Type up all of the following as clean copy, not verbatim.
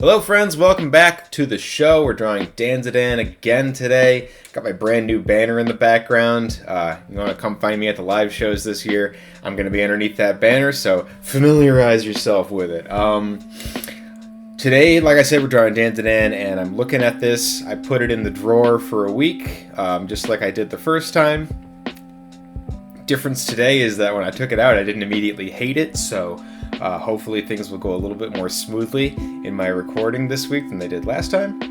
Hello friends, welcome back to the show. We're drawing DanDaDan again today. Got my brand new banner in the background. You want to come find me at the live shows this year, I'm going to be underneath that banner, so familiarize yourself with it. Today, like I said, we're drawing DanDaDan, and I'm looking at this. I put it in the drawer for a week, just like I did the first time. Difference today is that when I took it out, I didn't immediately hate it, so hopefully things will go a little bit more smoothly in my recording this week than they did last time.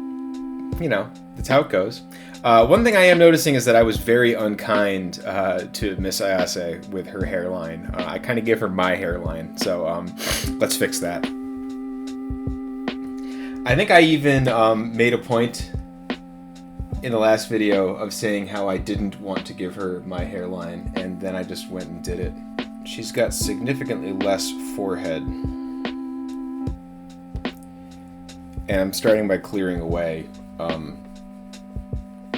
You know, that's how it goes. One thing I am noticing is that I was very unkind to Miss Ayase with her hairline. I kind of gave her my hairline, so let's fix that. I think I even made a point in the last video of saying how I didn't want to give her my hairline, and then I just went and did it. She's got significantly less forehead. And I'm starting by clearing away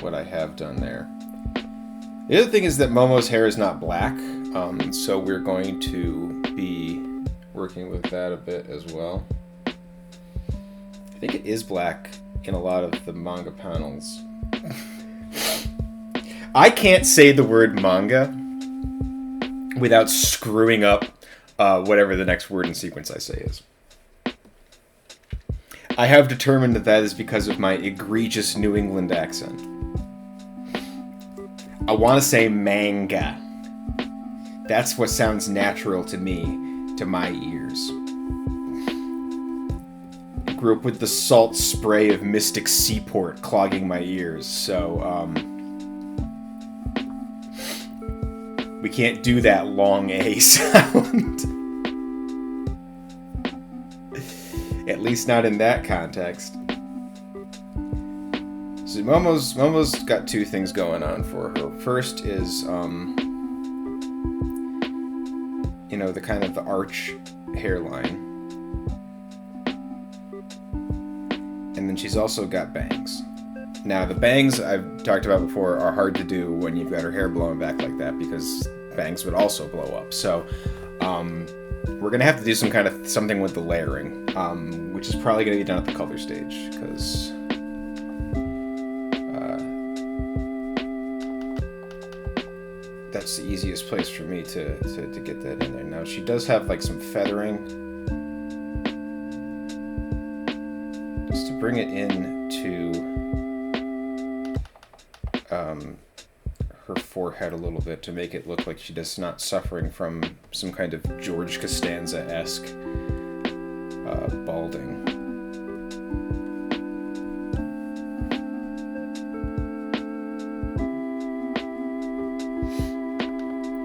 what I have done there. The other thing is that Momo's hair is not black, so we're going to be working with that a bit as well. I think it is black in a lot of the manga panels. I can't say the word manga without screwing up whatever the next word in sequence I say is. I have determined that that is because of my egregious New England accent. I want to say manga. That's what sounds natural to me, to my ears. I grew up with the salt spray of Mystic Seaport clogging my ears, so we can't do that long A sound. At least not in that context. So Momo's got two things going on for her. First is, you know, the kind of the arch hairline. And then she's also got bangs. Now, the bangs I've talked about before are hard to do when you've got her hair blowing back like that, because bangs would also blow up. So, we're going to have to do something with the layering, which is probably going to be done at the color stage, because that's the easiest place for me to get that in there. Now, she does have, like, some feathering, just to bring it into her forehead a little bit, to make it look like she does not suffering from some kind of George Costanza-esque balding.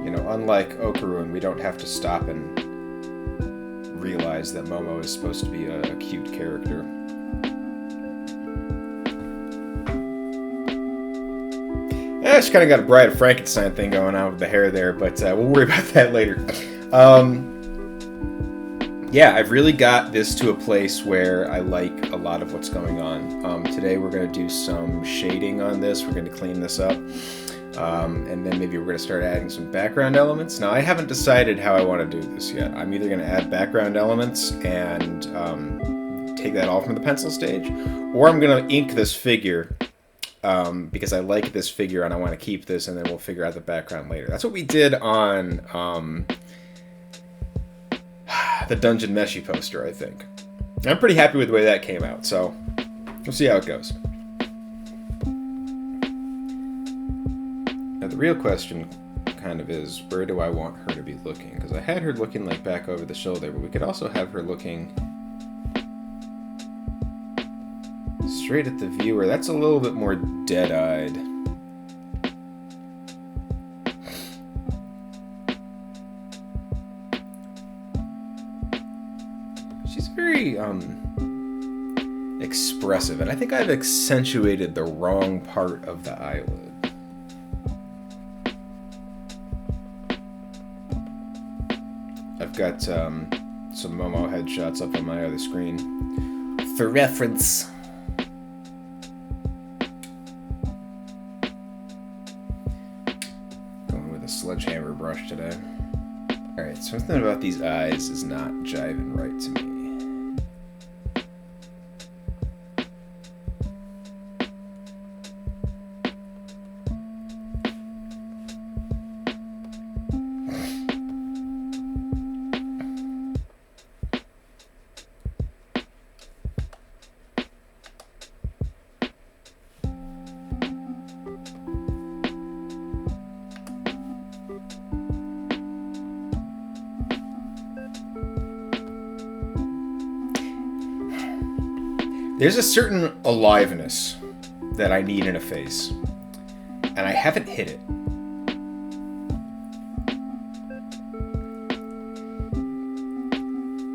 You know, unlike Okarun, we don't have to stop and realize that Momo is supposed to be a cute character. She kind of got a Bride of Frankenstein thing going on with the hair there, but we'll worry about that later. Yeah, I've really got this to a place where I like a lot of what's going on. Today we're going to do some shading on this. We're going to clean this up. And then maybe we're going to start adding some background elements. Now, I haven't decided how I want to do this yet. I'm either going to add background elements and take that all from the pencil stage, or I'm going to ink this figure. Because I like this figure and I want to keep this, and then we'll figure out the background later. That's what we did on the Dungeon Meshi poster, I think. I'm pretty happy with the way that came out, so we'll see how it goes. Now, the real question kind of is, where do I want her to be looking? Because I had her looking like back over the shoulder, but we could also have her looking straight at the viewer. That's a little bit more dead-eyed. She's very expressive, and I think I've accentuated the wrong part of the eyelid. I've got some Momo headshots up on my other screen for reference. Sledgehammer brush today. Alright, something about these eyes is not jiving right to me. There's a certain aliveness that I need in a face, and I haven't hit it.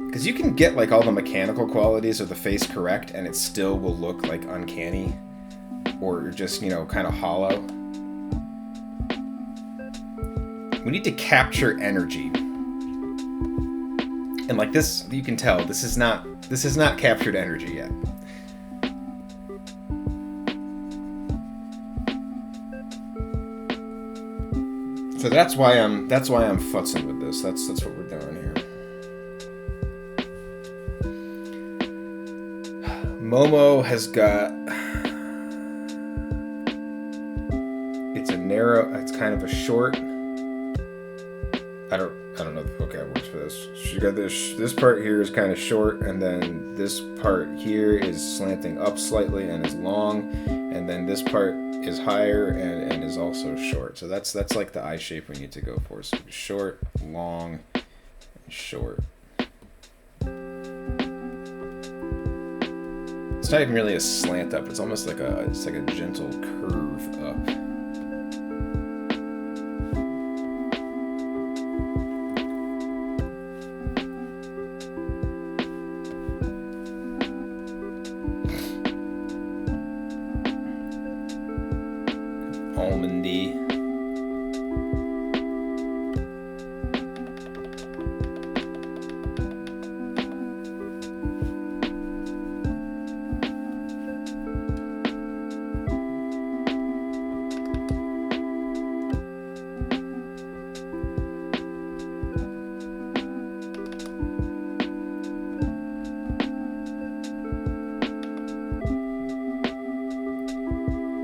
Because you can get like all the mechanical qualities of the face correct, and it still will look like uncanny, or just, you know, kind of hollow. We need to capture energy. And like this, you can tell this is not captured energy yet. So that's why I'm futzing with this. That's what we're doing here. Momo has got, it's a narrow, it's kind of a short. I don't know the vocab words for this. She got this part here is kind of short, and then this part here is slanting up slightly and is long, and then this part is higher and is also short. So that's like the eye shape we need to go for. So short, long, and short. It's not even really a slant up. It's almost like it's like a gentle curve up. Almondy.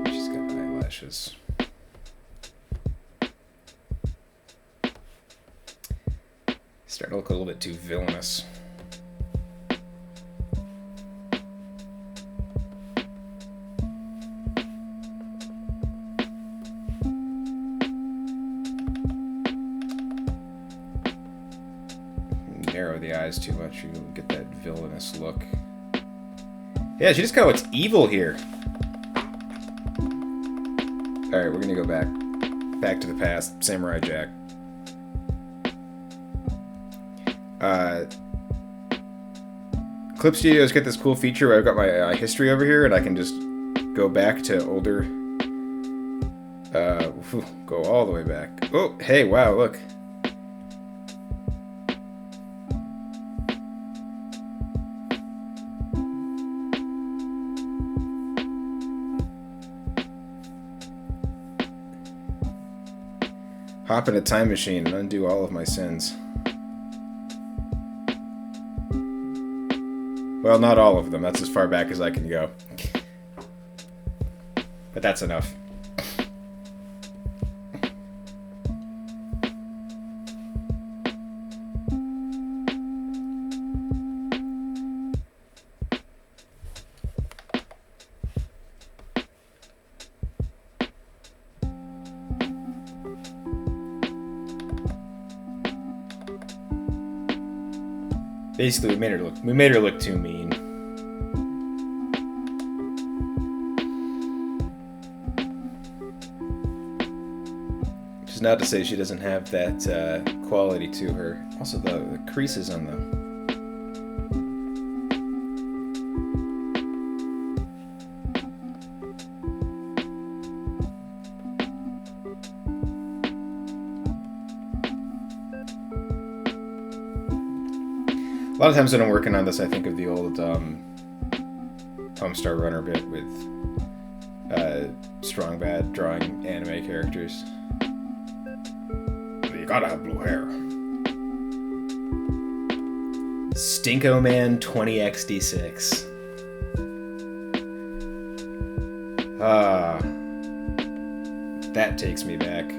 She's got eyelashes. Starting to look a little bit too villainous. Narrow the eyes too much, you get that villainous look. Yeah, she just kind of looks evil here. Alright, we're gonna go back to the past. Samurai Jack. Clip Studios get this cool feature where I've got my history over here, and I can just go back to older. Go all the way back. Oh, hey, wow, look. Hop in a time machine and undo all of my sins. Well, not all of them. That's as far back as I can go. But that's enough. Basically, we made her look too mean. Which is not to say she doesn't have that quality to her. Also, the creases on the. A lot of times when I'm working on this, I think of the old Homestar Runner bit with Strong Bad drawing anime characters. You gotta have blue hair. Stinko Man 20XD6. That takes me back.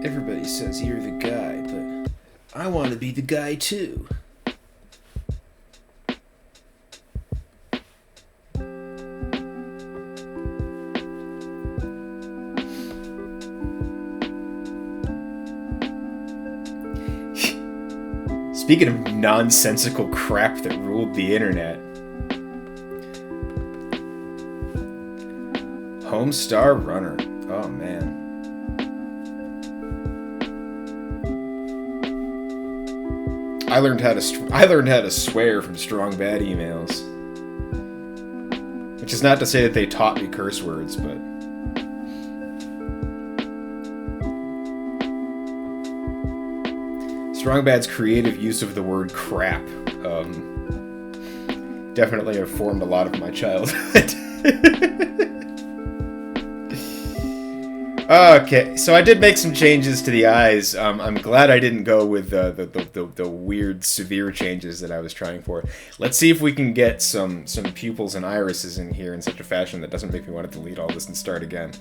Everybody says you're the guy, but I want to be the guy too. Speaking of nonsensical crap that ruled the internet, Homestar Runner. Oh man. I learned how to swear from strong bad emails. Which is not to say that they taught me curse words, but Strong Bad's creative use of the word crap definitely informed a lot of my childhood. Okay, so I did make some changes to the eyes. I'm glad I didn't go with the weird, severe changes that I was trying for. Let's see if we can get some pupils and irises in here in such a fashion that doesn't make me want to delete all this and start again.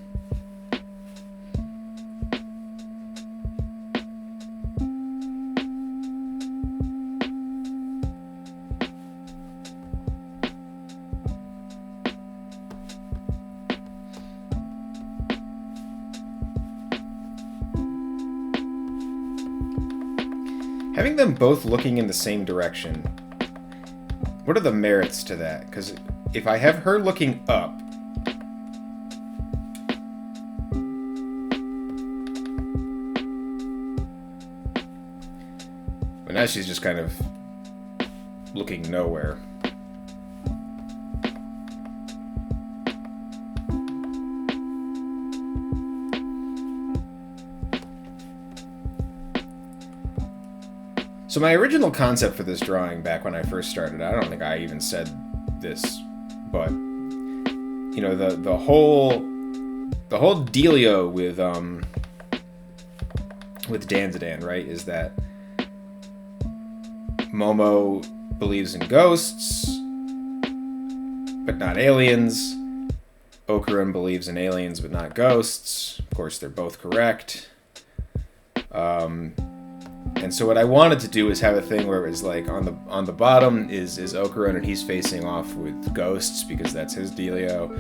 Having them both looking in the same direction, what are the merits to that? Because if I have her looking up, but now she's just kind of looking nowhere. So my original concept for this drawing back when I first started, I don't think I even said this, but you know, the whole dealio with DanDaDan, right, is that Momo believes in ghosts, but not aliens. Okurin believes in aliens, but not ghosts. Of course, they're both correct. And so what I wanted to do is have a thing where it was like on the bottom is Okurin, and he's facing off with ghosts because that's his dealio,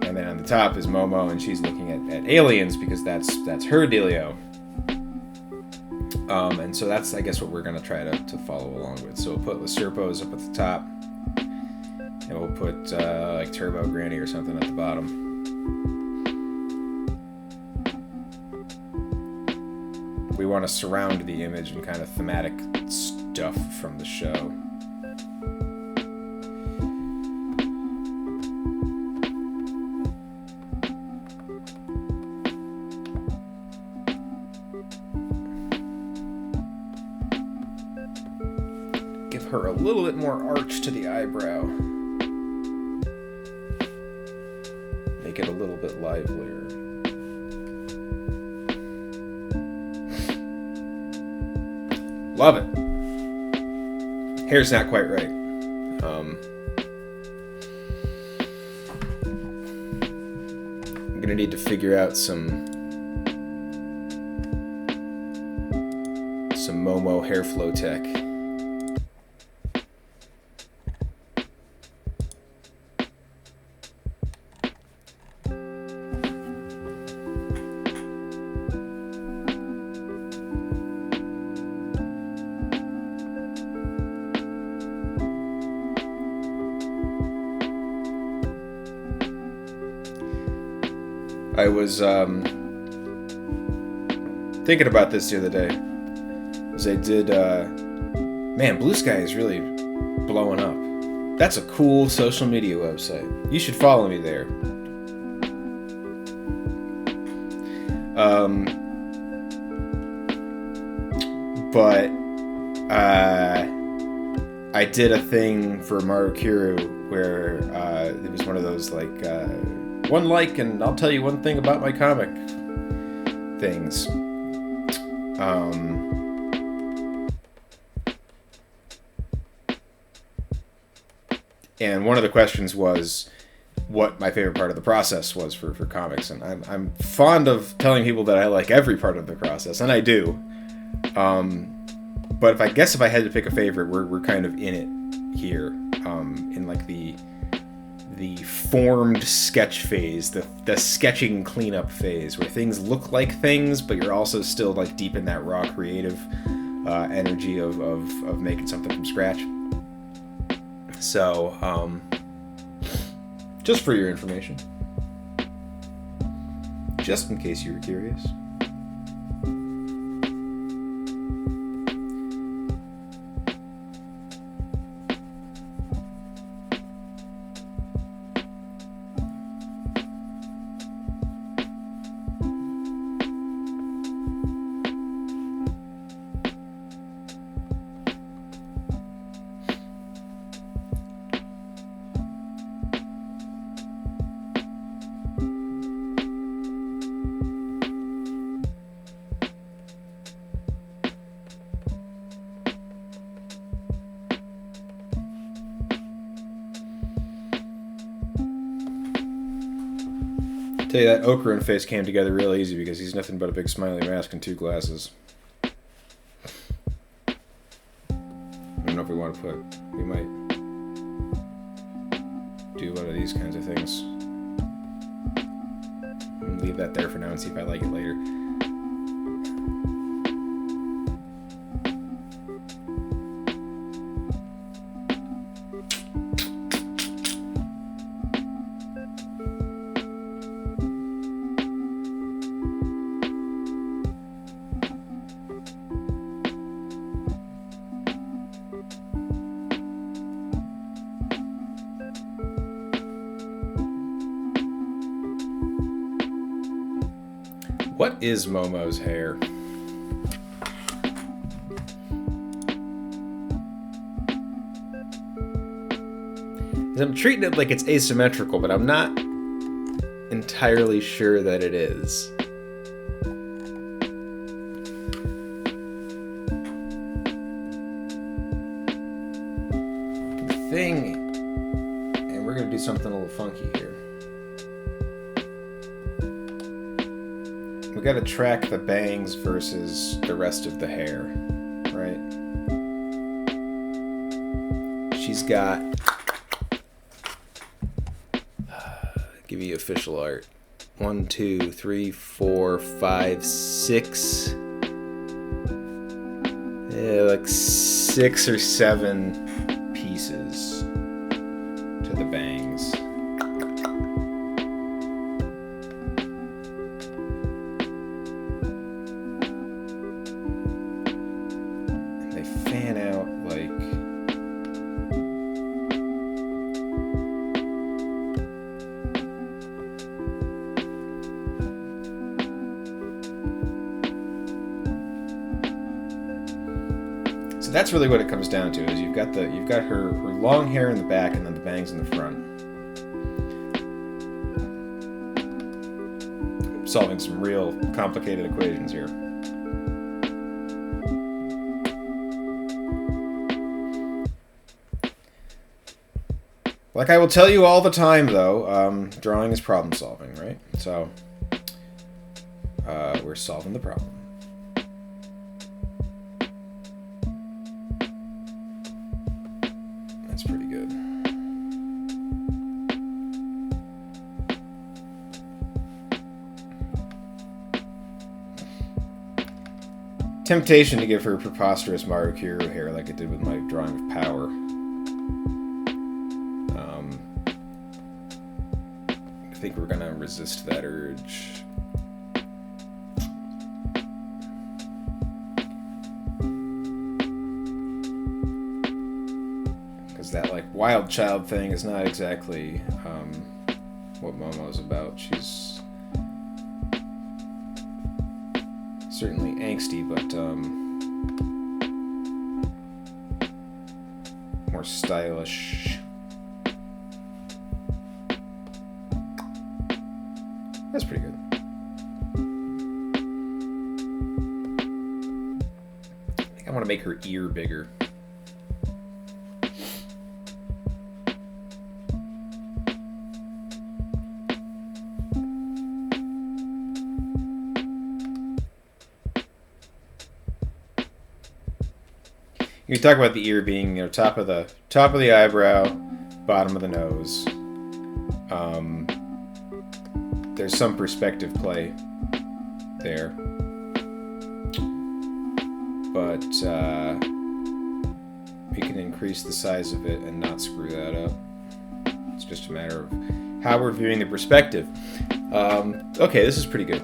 and then on the top is Momo, and she's looking at aliens because that's her dealio. And so that's, I guess, what we're gonna try to follow along with. So we'll put Laserpos up at the top, and we'll put like Turbo Granny or something at the bottom. We want to surround the image and kind of thematic stuff from the show. Give her a little bit more arch to the eyebrow. Make it a little bit livelier. Love it. Hair's not quite right. I'm gonna need to figure out some Momo hair flow tech. I was thinking about this the other day, as I did, man, Blue Sky is really blowing up. That's a cool social media website. You should follow me there. But I did a thing for Marukiru where it was one of those like one like and I'll tell you one thing about my comic things. And one of the questions was what my favorite part of the process was for comics, and I'm fond of telling people that I like every part of the process, and I do. But if I had to pick a favorite, we're kind of in it here, in like the formed sketch phase, the sketching cleanup phase, where things look like things, but you're also still like deep in that raw creative energy of making something from scratch. So, just for your information. Just in case you were curious. Tell you that Okran face came together real easy because he's nothing but a big smiley mask and 2 glasses. I don't know if we want to put... We might do one of these kinds of things. Leave that there for now and see if I like it later. What is Momo's hair? I'm treating it like it's asymmetrical, but I'm not entirely sure that it is. The thing, and we're going to do something a little funky here. We got to track the bangs versus the rest of the hair, right? She's got, give you official art. 1, 2, 3, 4, 5, 6. Yeah, like 6 or 7 pieces to the bangs. Fan out like so. That's really what it comes down to. Is you've got her long hair in the back and then the bangs in the front. I'm solving some real complicated equations here. Like I will tell you all the time, though, drawing is problem solving, right? So, we're solving the problem. That's pretty good. Temptation to give her preposterous Marukuru hair like it did with my drawing of Power. I think we're gonna resist that urge. Because that like wild child thing is not exactly what Momo's about. She's certainly angsty, but more stylish. That's pretty good. I think I want to make her ear bigger. You talk about the ear being, top of the eyebrow, bottom of the nose. There's some perspective play there. but we can increase the size of it and not screw that up. It's just a matter of how we're viewing the perspective. Okay, this is pretty good.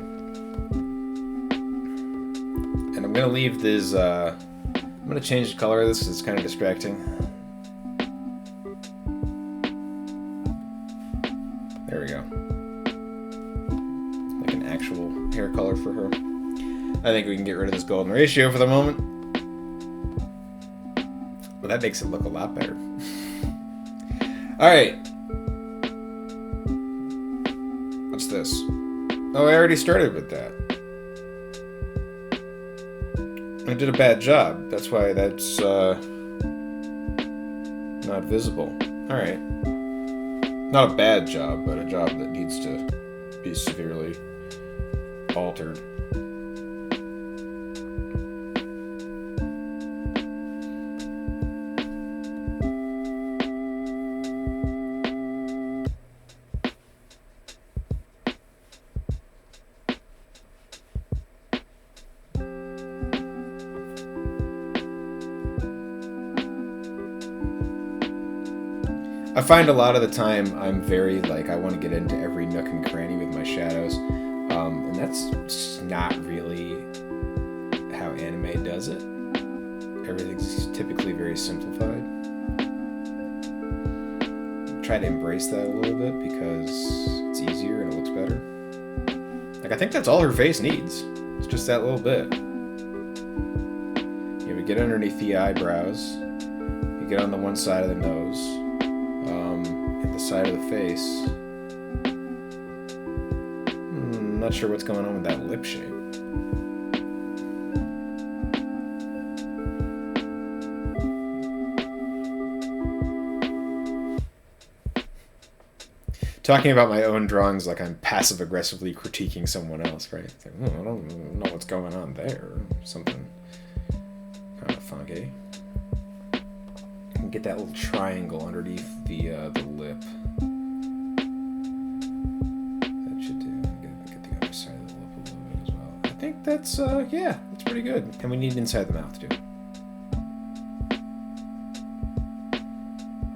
And I'm going to leave this... I'm going to change the color of this because it's kind of distracting. There we go. Like an actual hair color for her. I think we can get rid of this golden ratio for the moment. Well, that makes it look a lot better. Alright. What's this? Oh, I already started with that. I did a bad job. That's why that's not visible. Alright. Not a bad job, but a job that needs to be severely altered. I find a lot of the time I'm very, I want to get into every nook and cranny with my shadows. And that's just not really how anime does it. Everything's typically very simplified. Try to embrace that a little bit because it's easier and it looks better. I think that's all her face needs. It's just that little bit. We get underneath the eyebrows. You get on the one side of the nose. And the side of the face. I'm not sure what's going on with that lip shape. Talking about my own drawings like I'm passive-aggressively critiquing someone else, right? It's like, I don't know what's going on there. Something kind of funky. Get that little triangle underneath the lip. That should do. Get the other side of the lip a little bit as well. I think that's yeah, that's pretty good. And we need inside the mouth too.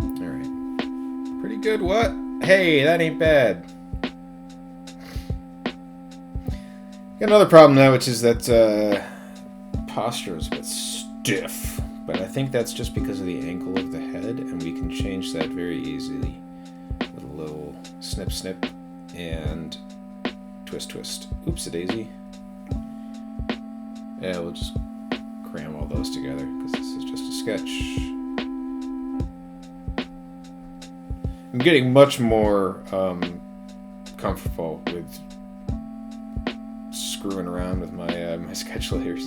All right, pretty good. What? Hey, that ain't bad. Got another problem now, which is that posture is a bit stiff. But I think that's just because of the angle of the head, and we can change that very easily with a little snip, snip, and twist, twist. Oops-a-daisy. Yeah, we'll just cram all those together, because this is just a sketch. I'm getting much more comfortable with screwing around with my my sketch layers.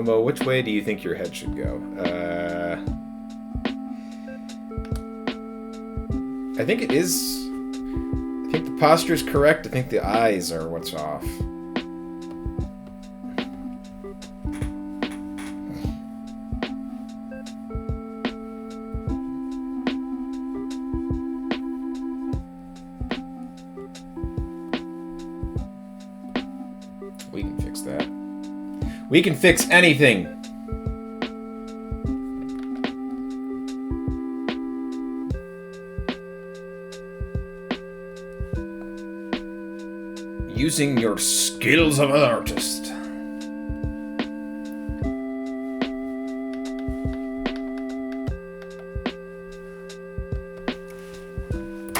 Momo, which way do you think your head should go? I think it is... I think the posture is correct. I think the eyes are what's off. We can fix that. We can fix anything! Using your skills of an artist.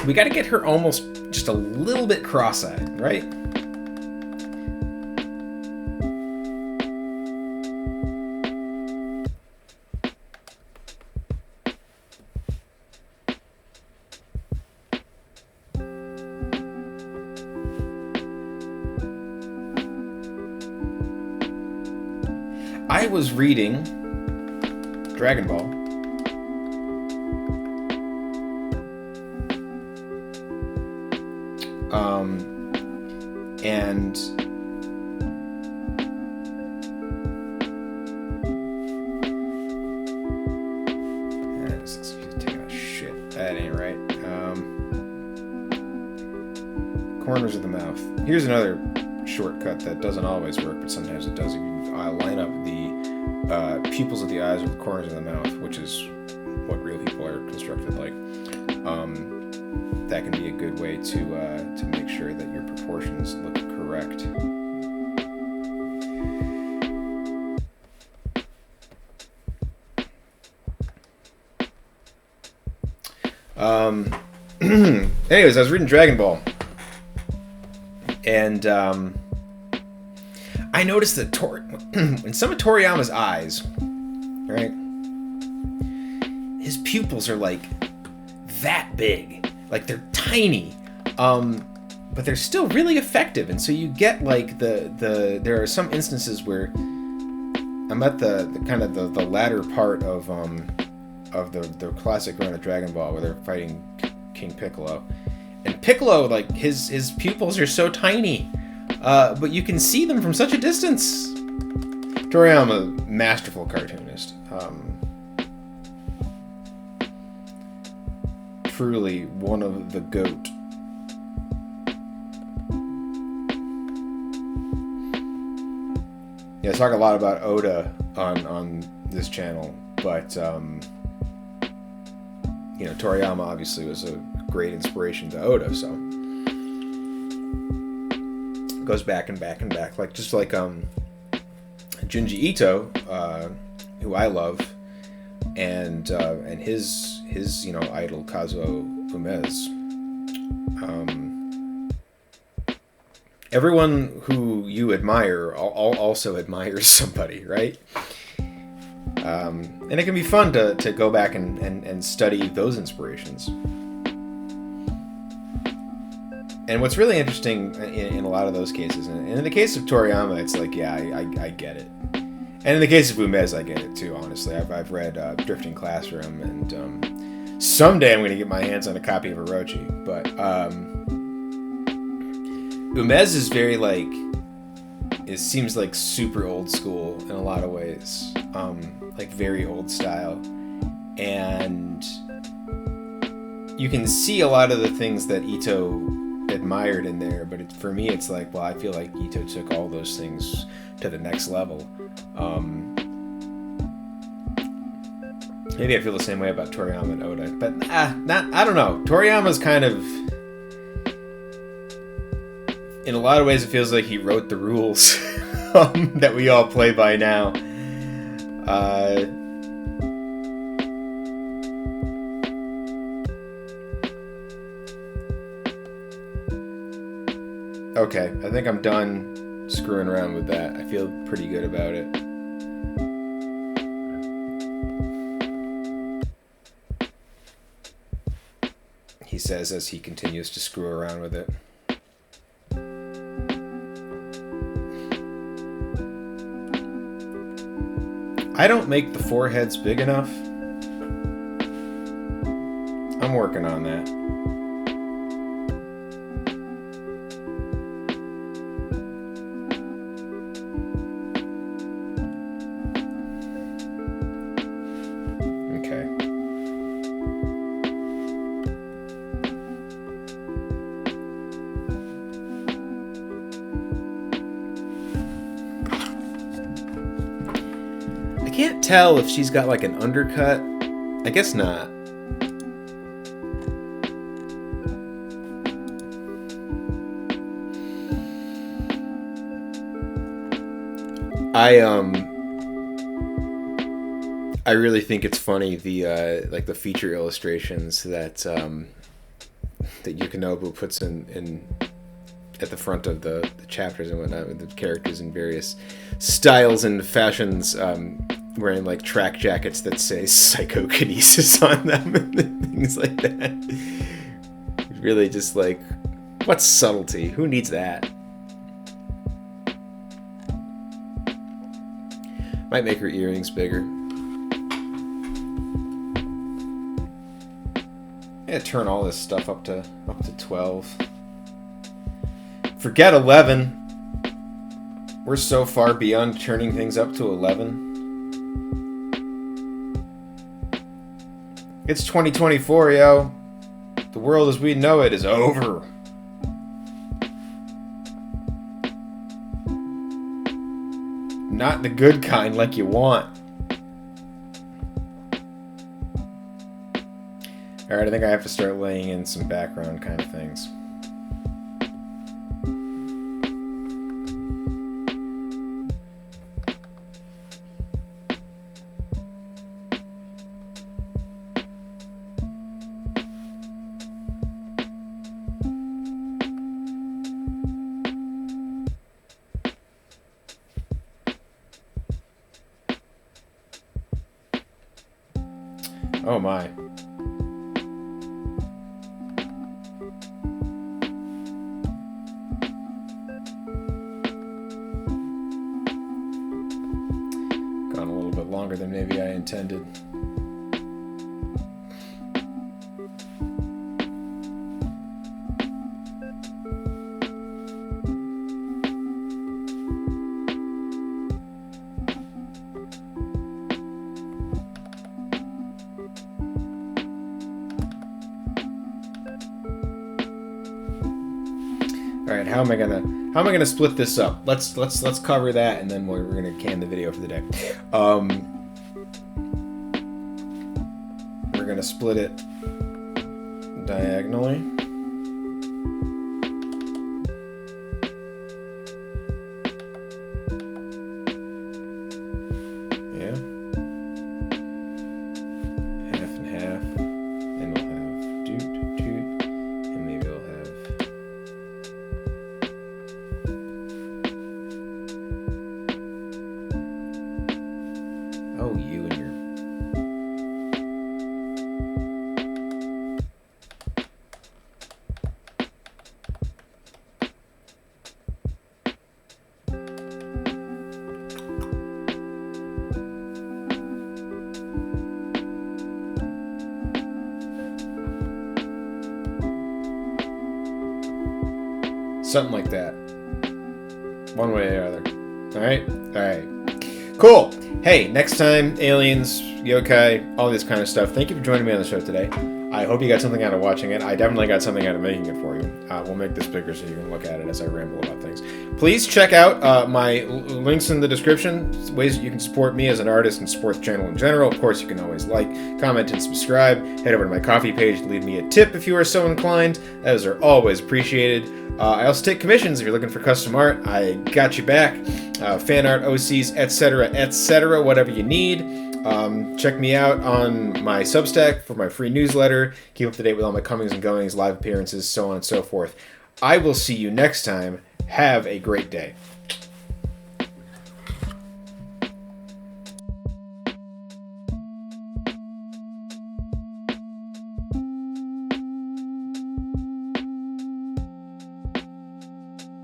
We gotta get her almost just a little bit cross-eyed, right? I was reading Dragon Ball. And taking a shit. That ain't right. Corners of the mouth. Here's another shortcut that doesn't always work, but sometimes it does. If you line up the pupils of the eyes with the corners of the mouth, which is what real people are constructed like, that can be a good way to make sure that your proportions look correct. Anyways, I was reading Dragon Ball, and I noticed that in some of Toriyama's eyes, right, his pupils are like that big, like they're tiny, but they're still really effective, and so you get like there are some instances where I'm at the kind of the latter part of the classic run of Dragon Ball where they're fighting King Piccolo, and Piccolo, like his pupils are so tiny, but you can see them from such a distance. Toriyama, masterful cartoonist. Truly one of the GOAT. Yeah, I talk a lot about Oda on this channel, but Toriyama obviously was a great inspiration to Oda, so it goes back and back and back, like Junji Ito, who I love, and his idol Kazuo Umez. Everyone who you admire also admires somebody, right? And it can be fun to go back and study those inspirations. And what's really interesting in a lot of those cases, and in the case of Toriyama, it's like, yeah, I get it. And in the case of Umez, I get it too, honestly. I've read Drifting Classroom, and someday I'm going to get my hands on a copy of Orochi. But Umez is very, like, it seems like super old school in a lot of ways. Like, very old style. And you can see a lot of the things that Ito admired in there, but for me it's like, well, I feel like Ito took all those things to the next level. Maybe I feel the same way about Toriyama and Oda, but I don't know. Toriyama's kind of, in a lot of ways, it feels like he wrote the rules that we all play by now. Okay, I think I'm done screwing around with that. I feel pretty good about it. He says as he continues to screw around with it. I don't make the foreheads big enough. I'm working on that. Tell if she's got like an undercut. I guess not. I really think it's funny the like the feature illustrations that that Yukinobu puts in at the front of the chapters and whatnot, with the characters in various styles and fashions, wearing like track jackets that say psychokinesis on them and things like that. Really just like, what's subtlety? Who needs that? Might make her earrings bigger. Yeah, turn all this stuff up to 12. Forget 11. We're so far beyond turning things up to 11. It's 2024, yo. The world as we know it is over. Not the good kind like you want. Alright, I think I have to start laying in some background kind of things. Oh my. Gone a little bit longer than maybe I intended. All right, how am I gonna split this up? Let's cover that, and then we're gonna can the video for the day. We're gonna split it diagonally. Yeah, half and half, and we'll have doot, and maybe we'll have. Oh, you and your... Something like that. One way or the other. Alright? Alright. Cool! Hey, next time, aliens, yokai, all this kind of stuff. Thank you for joining me on the show today. I hope you got something out of watching it. I definitely got something out of making it for you. We'll make this bigger so you can look at it as I ramble about things. Please check out my links in the description, ways that you can support me as an artist and support the channel in general. Of course, you can always like, comment, and subscribe. Head over to my Ko-fi page to leave me a tip if you are so inclined. Those are always appreciated. I also take commissions if you're looking for custom art. I got you back. Fan art, OCs, etc., whatever you need. Check me out on my Substack for my free newsletter. Keep up to date with all my comings and goings, live appearances, so on and so forth. I will see you next time. Have a great day.